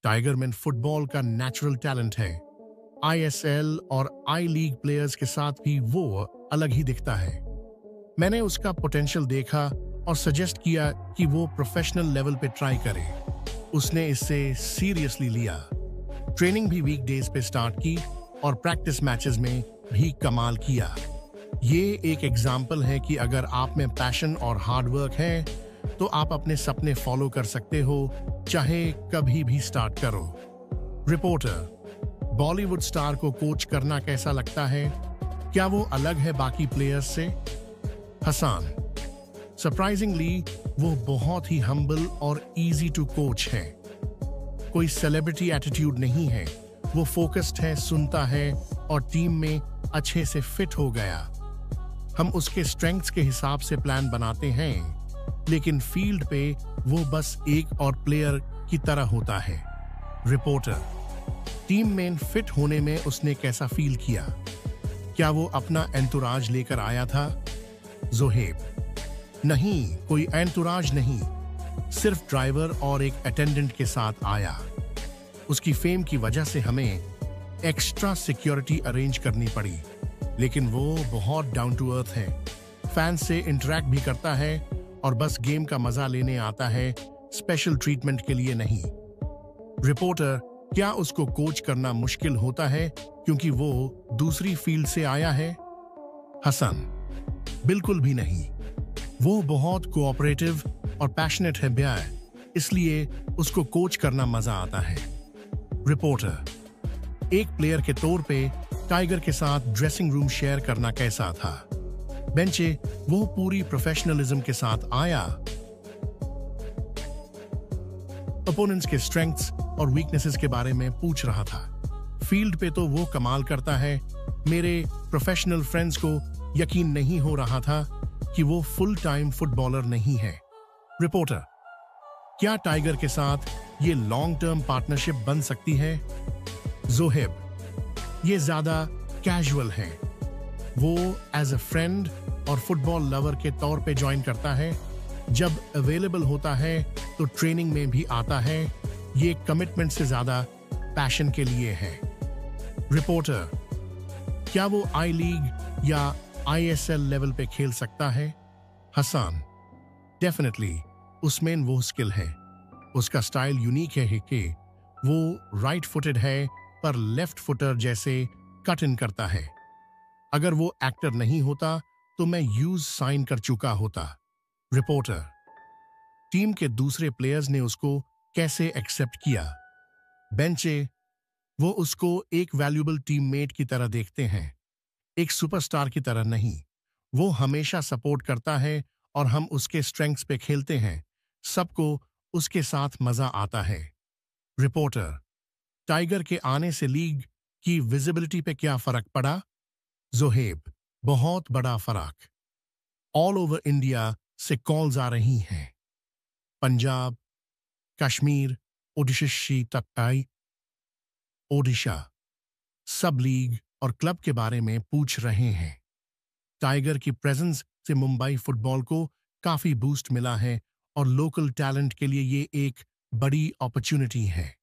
Tiger में football का natural talent है। आईएसएल और आई लीग प्लेयर्स के साथ भी वो अलग ही दिखता है। मैंने उसका पोटेंशियल देखा और सजेस्ट किया कि वो प्रोफेशनल लेवल पे ट्राई करे। उसने इससे सीरियसली लिया। ट्रेनिंग भी वीकडेज पे स्टार्ट की और प्रैक्टिस मैचेस में भी कमाल किया। ये एक एग्जाम्पल है कि अगर आप में पैशन और हार्डवर्क है तो आप अपने सपने फॉलो कर सकते हो, चाहे कभी भी स्टार्ट करो। रिपोर्टर, बॉलीवुड स्टार को कोच करना कैसा लगता है? क्या वो अलग है बाकी प्लेयर्स से? हसन, सरप्राइजिंगली वो बहुत ही हम्बल और इजी टू कोच है। कोई सेलिब्रिटी एटीट्यूड नहीं है। वो फोकस्ड है, सुनता है और टीम में अच्छे से फिट हो गया। हम उसके स्ट्रेंथ्स के हिसाब से प्लान बनाते हैं, लेकिन फील्ड पे वो बस एक और प्लेयर की तरह होता है। रिपोर्टर, टीम में फिट होने में उसने कैसा फील किया? क्या वो अपना एंटुराज लेकर आया था? जोहेब, नहीं, कोई एंटुराज नहीं, सिर्फ ड्राइवर और एक अटेंडेंट के साथ आया। उसकी फेम की वजह से हमें एक्स्ट्रा सिक्योरिटी अरेंज करनी पड़ी, लेकिन वो बहुत डाउन टू अर्थ है। फैंस से इंटरेक्ट भी करता है और बस गेम का मजा लेने आता है, स्पेशल ट्रीटमेंट के लिए नहीं। रिपोर्टर, क्या उसको कोच करना मुश्किल होता है क्योंकि वो दूसरी फील्ड से आया है? हसन, बिल्कुल भी नहीं। वो बहुत कोऑपरेटिव और पैशनेट है भैया, इसलिए उसको कोच करना मजा आता है। रिपोर्टर, एक प्लेयर के तौर पे टाइगर के साथ ड्रेसिंग रूम शेयर करना कैसा था? बेंचे, वो पूरी प्रोफेशनलिज्म के साथ आया। ओपोनेंट्स के स्ट्रेंथ्स और वीकनेसेस के बारे में पूछ रहा था। फील्ड पे तो वो कमाल करता है। मेरे प्रोफेशनल फ्रेंड्स को यकीन नहीं हो रहा था कि वो फुल टाइम फुटबॉलर नहीं है। रिपोर्टर, क्या टाइगर के साथ ये लॉन्ग टर्म पार्टनरशिप बन सकती है? जोहेब, ये ज्यादा कैजुअल है। वो एज अ फ्रेंड और फुटबॉल लवर के तौर पे ज्वाइन करता है। जब अवेलेबल होता है तो ट्रेनिंग में भी आता है। ये कमिटमेंट से ज्यादा पैशन के लिए है। रिपोर्टर, क्या वो आई लीग या आईएसएल लेवल पे खेल सकता है? हसन, डेफिनेटली, उसमें वो स्किल है। उसका स्टाइल यूनिक है कि वो राइट फुटेड है पर लेफ्ट फुटर जैसे कट इन करता है। अगर वो एक्टर नहीं होता तो मैं यूज साइन कर चुका होता। रिपोर्टर, टीम के दूसरे प्लेयर्स ने उसको कैसे एक्सेप्ट किया? बेंचे, वो उसको एक वैल्यूएबल टीममेट की तरह देखते हैं, एक सुपरस्टार की तरह नहीं। वो हमेशा सपोर्ट करता है और हम उसके स्ट्रेंथ्स पे खेलते हैं। सबको उसके साथ मजा आता है। रिपोर्टर, टाइगर के आने से लीग की विजिबिलिटी पे क्या फर्क पड़ा? जोहेब, बहुत बड़ा फर्क। ऑल ओवर इंडिया से कॉल्स आ रही हैं। पंजाब, कश्मीर, ओडिशा, सब लीग और क्लब के बारे में पूछ रहे हैं। टाइगर की प्रेजेंस से मुंबई फुटबॉल को काफी बूस्ट मिला है और लोकल टैलेंट के लिए ये एक बड़ी अपॉर्चुनिटी है।